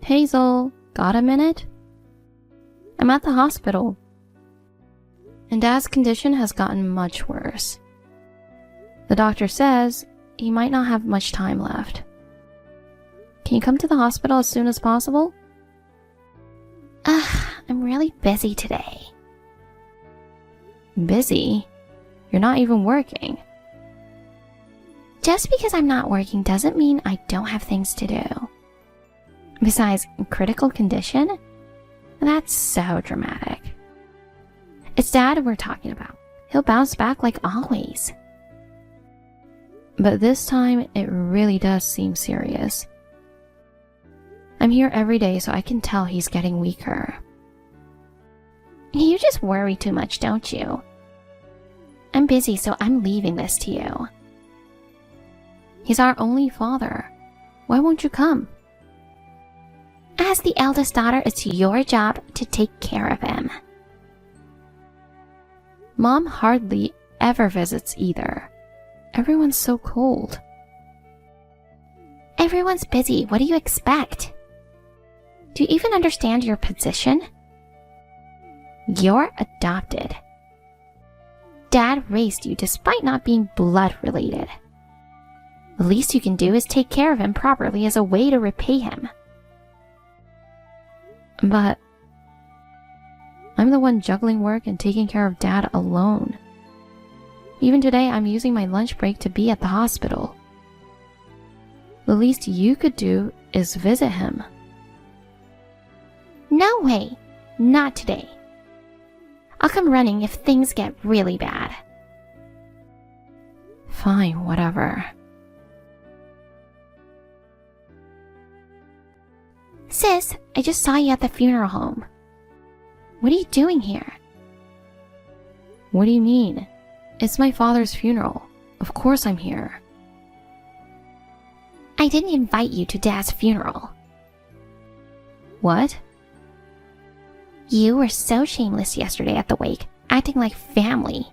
Hazel, got a minute? I'm at the hospital, and Dad's condition has gotten much worse. The doctor says he might not have much time left. Can you come to the hospital as soon as possible? I'm really busy today. Busy? You're not even working. Just because I'm not working doesn't mean I don't have things to do. Besides, critical condition? That's so dramatic. It's Dad we're talking about. He'll bounce back like always. But this time, it really does seem serious. I'm here every day, so I can tell he's getting weaker. You just worry too much, don't you? I'm busy, so I'm leaving this to you. He's our only father. Why won't you come? As the eldest daughter, it's your job to take care of him. Mom hardly ever visits either. Everyone's so cold. Everyone's busy. What do you expect? Do you even understand your position? You're adopted. Dad raised you despite not being blood related. The least you can do is take care of him properly as a way to repay him. But I'm the one juggling work and taking care of Dad alone. Even today, I'm using my lunch break to be at the hospital. The least you could do is visit him. No way. Not today. I'll come running if things get really bad. Fine, whatever. Sis, I just saw you at the funeral home. What are you doing here? What do you mean? It's my father's funeral. Of course I'm here. I didn't invite you to Dad's funeral. What? You were so shameless yesterday at the wake, acting like family.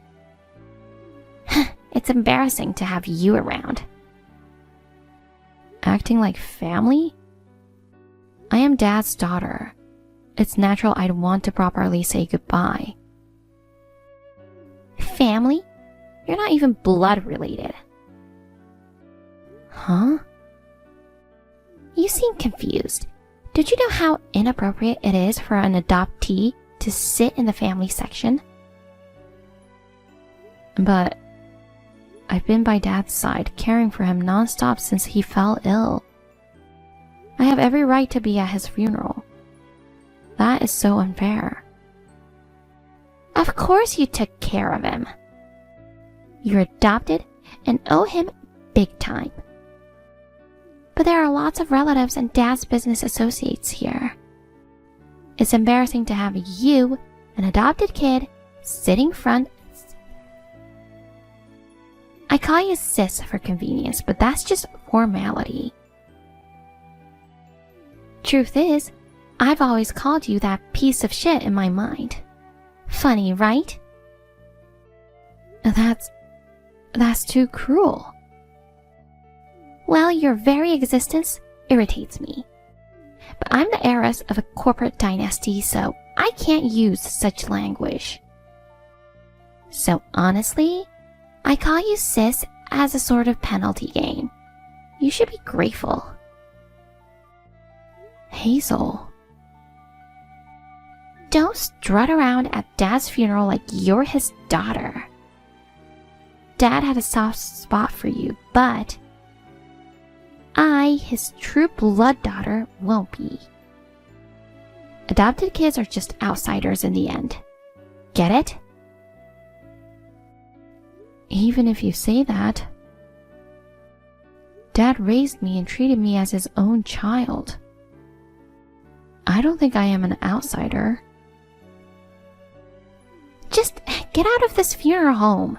It's embarrassing to have you around. Acting like family? I am Dad's daughter. It's natural I'd want to properly say goodbye. Family? You're not even blood related. Huh? You seem confused. Did you know how inappropriate it is for an adoptee to sit in the family section? But I've been by Dad's side, caring for him nonstop since he fell ill. I have every right to be at his funeral. That is so unfair. Of course you took care of him. You're adopted and owe him big time. But there are lots of relatives and Dad's business associates here. It's embarrassing to have you, an adopted kid, sitting front. I call you sis for convenience, but that's just formality. Truth is, I've always called you that piece of shit in my mind. Funny, right? That's too cruel. Well, your very existence irritates me. But I'm the heiress of a corporate dynasty, so I can't use such language. So honestly, I call you sis as a sort of penalty game. You should be grateful. Hazel. Don't strut around at Dad's funeral like you're his daughter. Dad had a soft spot for you, but I, his true blood daughter, won't be. Adopted kids are just outsiders in the end. Get it? Even if you say that, Dad raised me and treated me as his own child. I don't think I am an outsider. Just get out of this funeral home.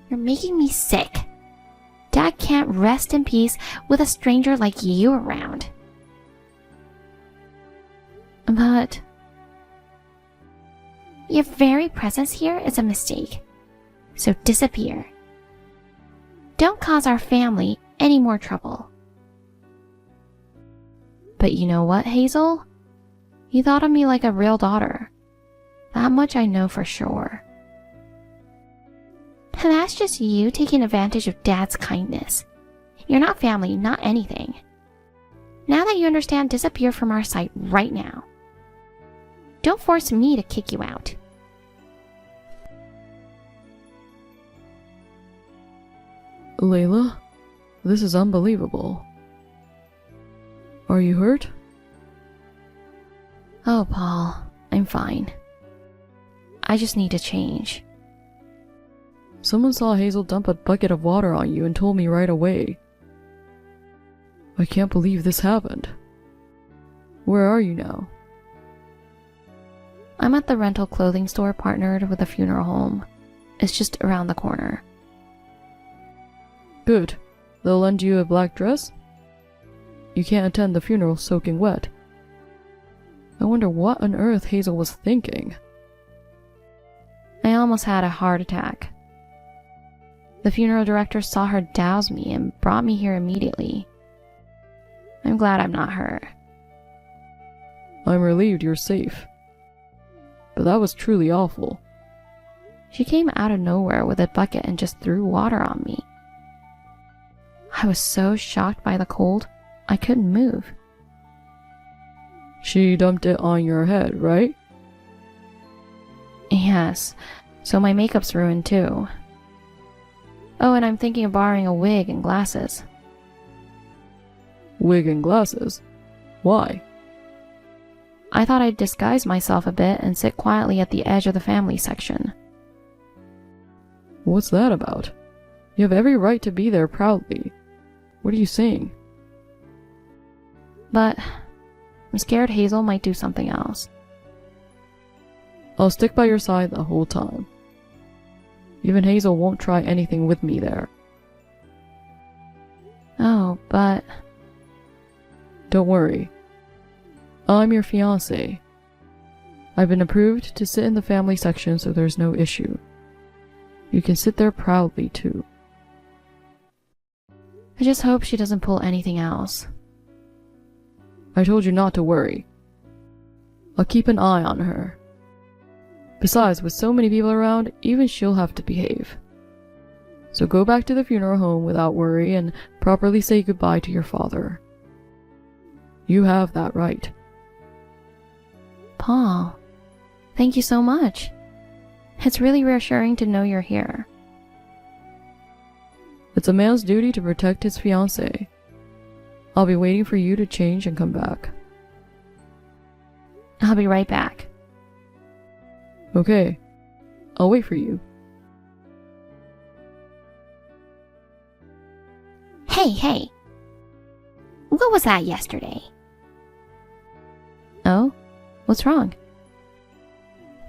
You're making me sick. Dad can't rest in peace with a stranger like you around. But your very presence here is a mistake. So disappear. Don't cause our family any more trouble. But you know what, Hazel? You thought of me like a real daughter. That much I know for sure. That's just you taking advantage of Dad's kindness. You're not family, not anything. Now that you understand, disappear from our sight right now. Don't force me to kick you out. Layla, this is unbelievable. Are you hurt? Oh, Paul, I'm fine. I just need to change. Someone saw Hazel dump a bucket of water on you and told me right away. I can't believe this happened. Where are you now? I'm at the rental clothing store partnered with a funeral home. It's just around the corner. Good. They'll lend you a black dress? You can't attend the funeral soaking wet. I wonder what on earth Hazel was thinking. I almost had a heart attack. The funeral director saw her douse me and brought me here immediately. I'm glad I'm not her. I'm relieved you're safe. But that was truly awful. She came out of nowhere with a bucket and just threw water on me. I was so shocked by the cold, I couldn't move. She dumped it on your head, right? Yes, so my makeup's ruined too. Oh, and I'm thinking of borrowing a wig and glasses. Wig and glasses? Why? I thought I'd disguise myself a bit and sit quietly at the edge of the family section. What's that about? You have every right to be there proudly. What are you saying? But I'm scared Hazel might do something else. I'll stick by your side the whole time. Even Hazel won't try anything with me there. Oh, but... Don't worry. I'm your fiancé. I've been approved to sit in the family section, so there's no issue. You can sit there proudly, too. I just hope she doesn't pull anything else. I told you not to worry. I'll keep an eye on her. Besides, with so many people around, even she'll have to behave. So go back to the funeral home without worry and properly say goodbye to your father. You have that right. Paul, thank you so much. It's really reassuring to know you're here. It's a man's duty to protect his fiancée. I'll be waiting for you to change and come back. I'll be right back. Okay, I'll wait for you. Hey. What was that yesterday? Oh? What's wrong?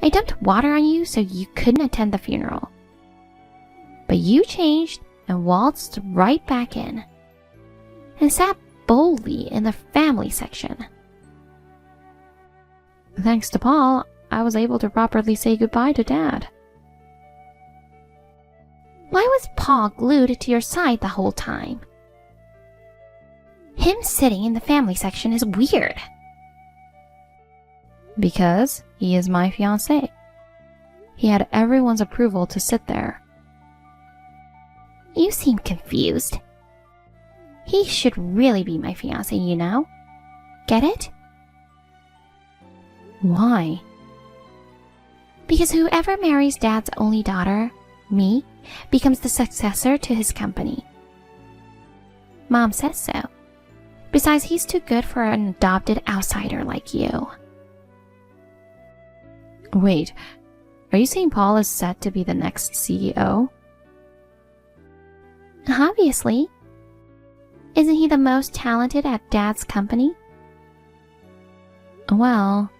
I dumped water on you so you couldn't attend the funeral. But you changed and waltzed right back in. And sat boldly in the family section. Thanks to Paul, I was able to properly say goodbye to Dad. Why was Paul glued to your side the whole time? Him sitting in the family section is weird. Because he is my fiancé. He had everyone's approval to sit there. You seem confused. He should really be my fiancé, you know? Get it? Why? Because whoever marries Dad's only daughter, me, becomes the successor to his company. Mom says so. Besides, he's too good for an adopted outsider like you. Wait, are you saying Paul is set to be the next CEO? Obviously. Isn't he the most talented at Dad's company? Well...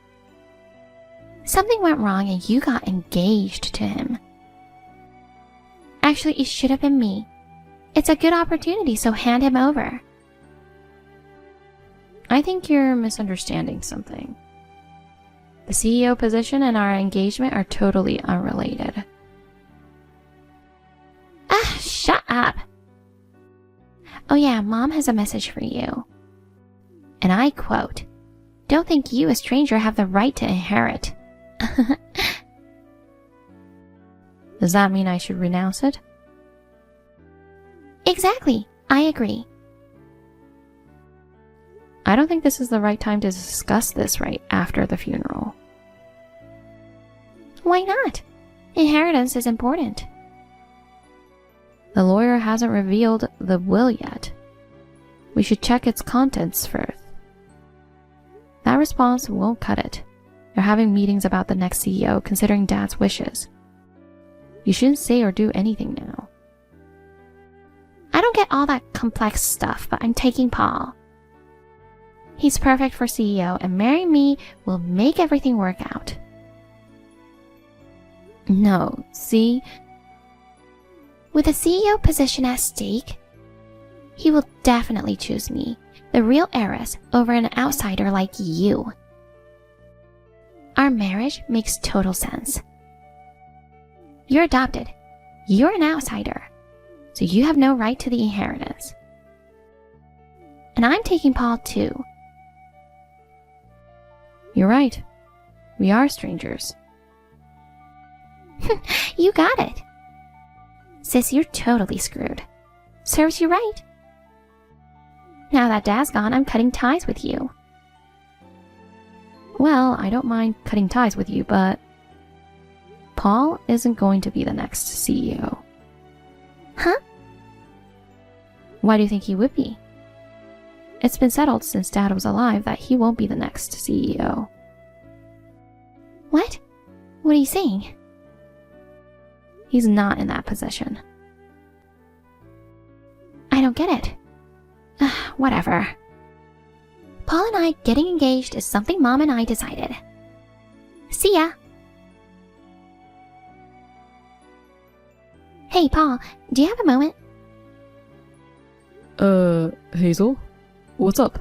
Something went wrong and you got engaged to him. Actually, it should have been me. It's a good opportunity, so hand him over. I think you're misunderstanding something. The CEO position and our engagement are totally unrelated. Shut up. Oh yeah, Mom has a message for you. And I quote, "Don't think you, a stranger, have the right to inherit." Does that mean I should renounce it? Exactly, I agree. I don't think this is the right time to discuss this right after the funeral. Why not? Inheritance is important. The lawyer hasn't revealed the will yet. We should check its contents first. That response won't cut it. They're having meetings about the next CEO considering Dad's wishes. You shouldn't say or do anything now. I don't get all that complex stuff, but I'm taking Paul. He's perfect for CEO, and marrying me will make everything work out. No, see? With a CEO position at stake, he will definitely choose me, the real heiress, over an outsider like you. Our marriage makes total sense. You're adopted. You're an outsider, so you have no right to the inheritance. And I'm taking Paul too. You're right. We are strangers. You got it. Sis, you're totally screwed. Serves you right. Now that Dad's gone, I'm cutting ties with you. Well, I don't mind cutting ties with you, but Paul isn't going to be the next CEO. Huh? Why do you think he would be? It's been settled since Dad was alive that he won't be the next CEO. What? What are you saying? He's not in that position. I don't get it. Whatever. Paul and I getting engaged is something Mom and I decided. See ya. Hey, Paul, do you have a moment? Hazel? What's up?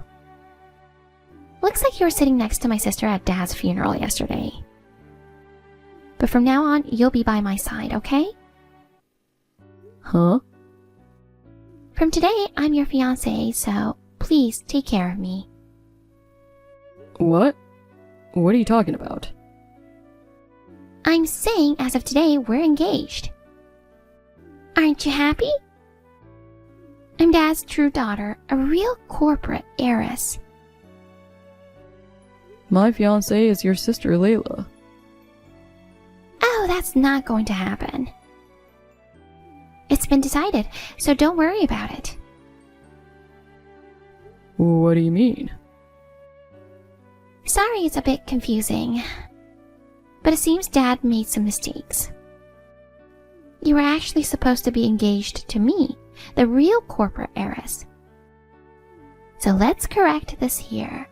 Looks like you were sitting next to my sister at Dad's funeral yesterday. But from now on, you'll be by my side, okay? Huh? From today, I'm your fiancé, so please take care of me. What? What are you talking about? I'm saying as of today, we're engaged. Aren't you happy? I'm Dad's true daughter, a real corporate heiress. My fiancée is your sister Layla. Oh, that's not going to happen. It's been decided, so don't worry about it. What do you mean? Sorry it's a bit confusing, but it seems Dad made some mistakes. You were actually supposed to be engaged to me, the real corporate heiress. So let's correct this here.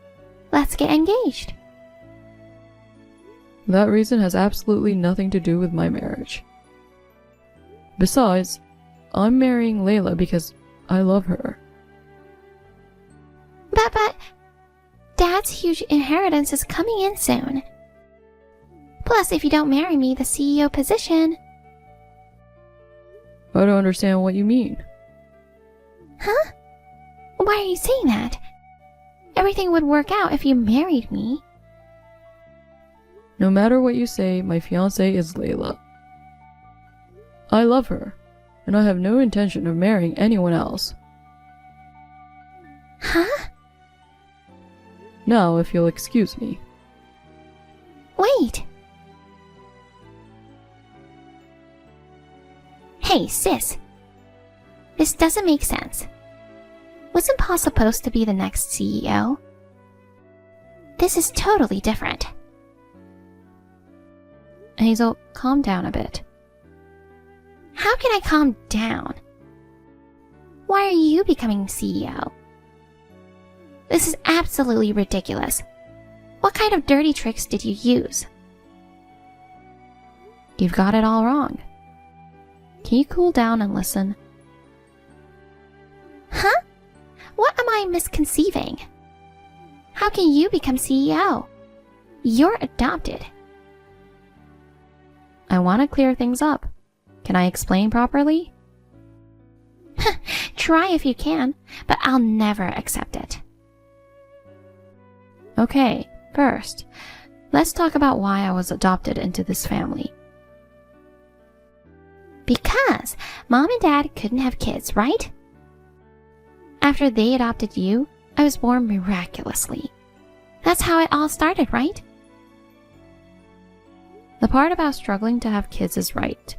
Let's get engaged. That reason has absolutely nothing to do with my marriage. Besides, I'm marrying Layla because I love her. But Dad's huge inheritance is coming in soon. Plus, if you don't marry me, the CEO position... I don't understand what you mean. Huh? Why are you saying that? Everything would work out if you married me. No matter what you say, my fiancée is Layla. I love her, and I have no intention of marrying anyone else. Huh? Now, if you'll excuse me. Wait. Hey, sis. This doesn't make sense. Wasn't Paul supposed to be the next CEO? This is totally different. Hazel, calm down a bit. How can I calm down? Why are you becoming CEO? This is absolutely ridiculous. What kind of dirty tricks did you use? You've got it all wrong. Can you cool down and listen? Huh? What am I misconceiving? How can you become CEO? You're adopted. I want to clear things up. Can I explain properly? Try if you can, but I'll never accept it. Okay, first, let's talk about why I was adopted into this family. Because Mom and Dad couldn't have kids, right? After they adopted you, I was born miraculously. That's how it all started, right? The part about struggling to have kids is right,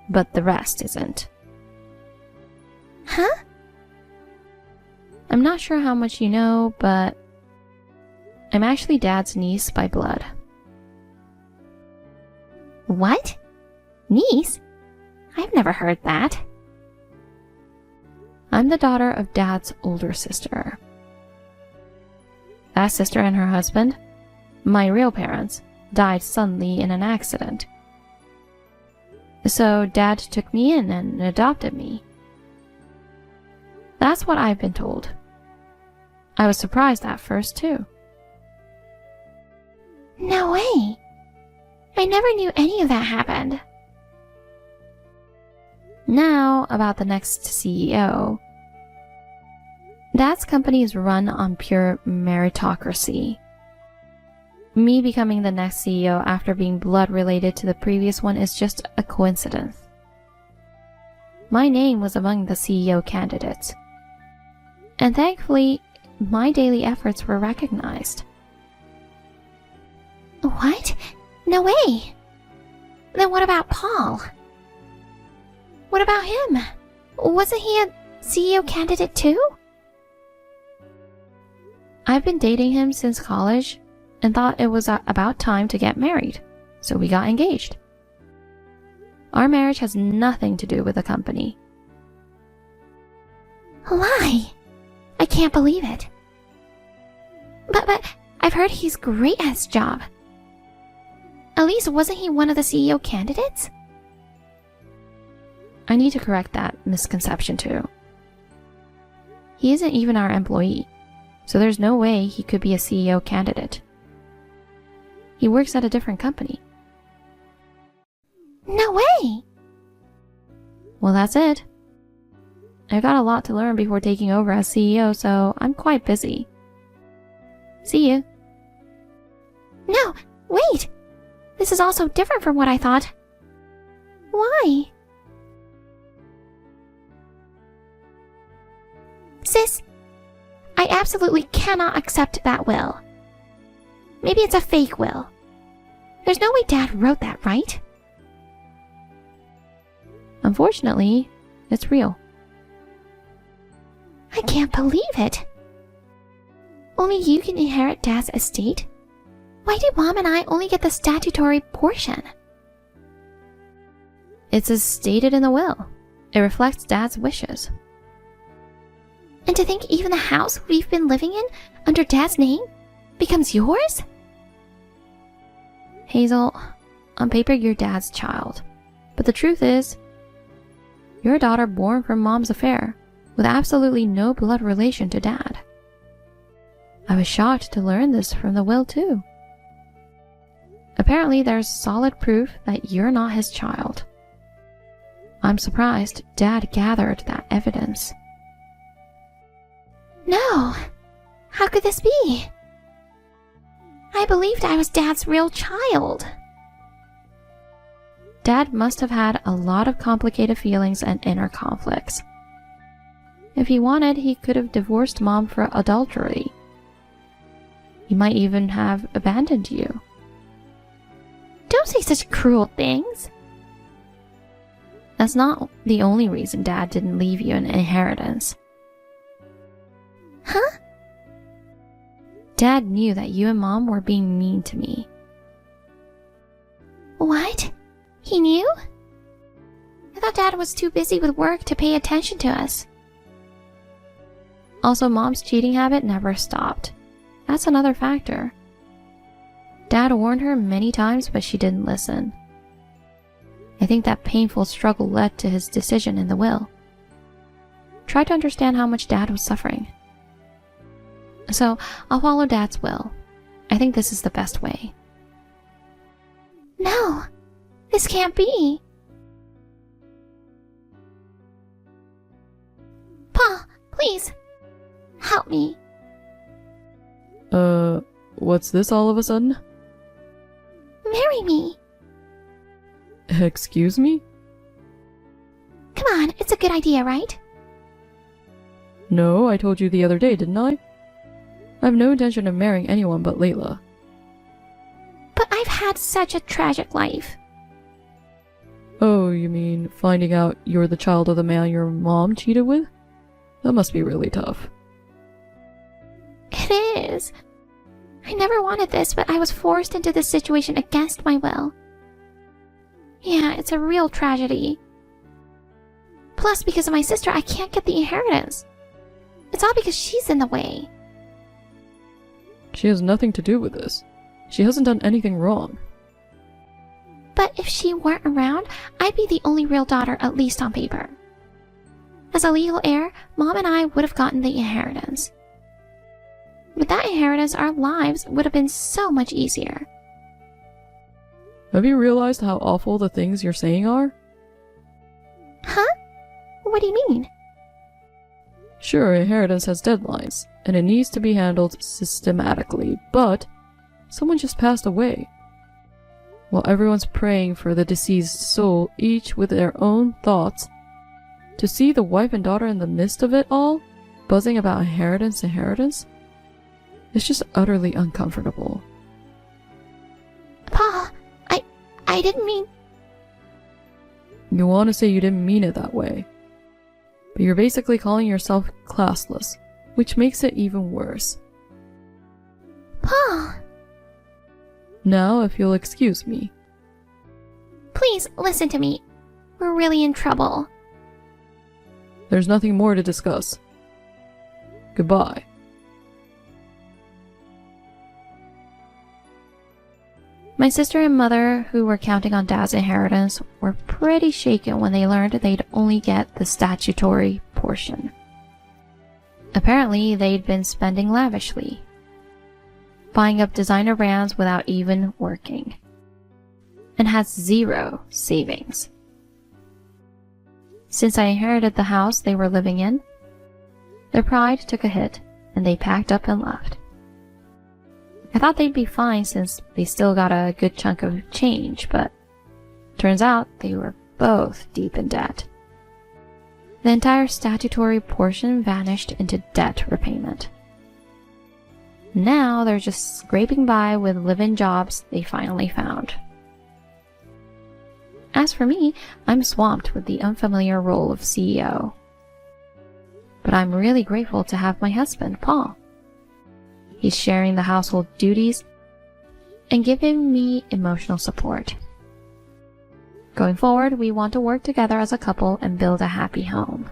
but the rest isn't. Huh? I'm not sure how much you know, but I'm actually Dad's niece by blood. What? Niece? I've never heard that. I'm the daughter of Dad's older sister. That sister and her husband, my real parents, died suddenly in an accident. So Dad took me in and adopted me. That's what I've been told. I was surprised at first, too. No way. I never knew any of that happened. Now, about the next CEO. Dad's company is run on pure meritocracy. Me becoming the next CEO after being blood related to the previous one is just a coincidence. My name was among the CEO candidates. And thankfully, my daily efforts were recognized. What? No way. Then what about Paul? What about him? Wasn't he a CEO candidate too? I've been dating him since college and thought it was about time to get married, so we got engaged. Our marriage has nothing to do with the company. Lie. I can't believe it. But I've heard he's great at his job. At least wasn't he one of the CEO candidates? I need to correct that misconception too. He isn't even our employee, so there's no way he could be a CEO candidate. He works at a different company. No way! Well, that's it. I've got a lot to learn before taking over as CEO, so I'm quite busy. See you. No, wait! This is also different from what I thought. Why? Sis, I absolutely cannot accept that will. Maybe it's a fake will. There's no way Dad wrote that, right? Unfortunately, it's real. I can't believe it. Only you can inherit Dad's estate? Why do Mom and I only get the statutory portion? It's as stated in the will. It reflects Dad's wishes. And to think even the house we've been living in, under Dad's name, becomes yours? Hazel, on paper you're Dad's child. But the truth is, you're a daughter born from Mom's affair, with absolutely no blood relation to Dad. I was shocked to learn this from the will too. Apparently there's solid proof that you're not his child. I'm surprised Dad gathered that evidence. No! How could this be? I believed I was Dad's real child. Dad must have had a lot of complicated feelings and inner conflicts. If he wanted, he could have divorced Mom for adultery. He might even have abandoned you. Don't say such cruel things. That's not the only reason Dad didn't leave you an inheritance. Huh? Dad knew that you and Mom were being mean to me. What? He knew? I thought Dad was too busy with work to pay attention to us. Also, Mom's cheating habit never stopped. That's another factor. Dad warned her many times, but she didn't listen. I think that painful struggle led to his decision in the will. Try to understand how much Dad was suffering. So, I'll follow Dad's will. I think this is the best way. No, this can't be. Pa, please, help me. What's this all of a sudden? Marry me. Excuse me? Come on, it's a good idea, right? No, I told you the other day, didn't I? I have no intention of marrying anyone but Layla. But I've had such a tragic life. Oh, you mean finding out you're the child of the man your mom cheated with? That must be really tough. It is. I never wanted this, but I was forced into this situation against my will. Yeah, it's a real tragedy. Plus, because of my sister, I can't get the inheritance. It's all because she's in the way. She has nothing to do with this. She hasn't done anything wrong. But if she weren't around, I'd be the only real daughter, at least on paper. As a legal heir, Mom and I would have gotten the inheritance. With that inheritance, our lives would have been so much easier. Have you realized how awful the things you're saying are? Huh? What do you mean? Sure, inheritance has deadlines, and it needs to be handled systematically, but someone just passed away. While everyone's praying for the deceased soul, each with their own thoughts, to see the wife and daughter in the midst of it all, buzzing about inheritance, it's just utterly uncomfortable. Pa, I didn't mean... You want to say you didn't mean it that way, but you're basically calling yourself classless, which makes it even worse. Pa! Now, if you'll excuse me. Please, listen to me. We're really in trouble. There's nothing more to discuss. Goodbye. My sister and mother, who were counting on Dad's inheritance, were pretty shaken when they learned they'd only get the statutory portion. Apparently, they'd been spending lavishly, buying up designer brands without even working, and had zero savings. Since I inherited the house they were living in, their pride took a hit, and they packed up and left. I thought they'd be fine since they still got a good chunk of change, but turns out they were both deep in debt. The entire statutory portion vanished into debt repayment. Now they're just scraping by with live-in jobs they finally found. As for me, I'm swamped with the unfamiliar role of CEO. But I'm really grateful to have my husband, Paul. He's sharing the household duties and giving me emotional support. Going forward, we want to work together as a couple and build a happy home.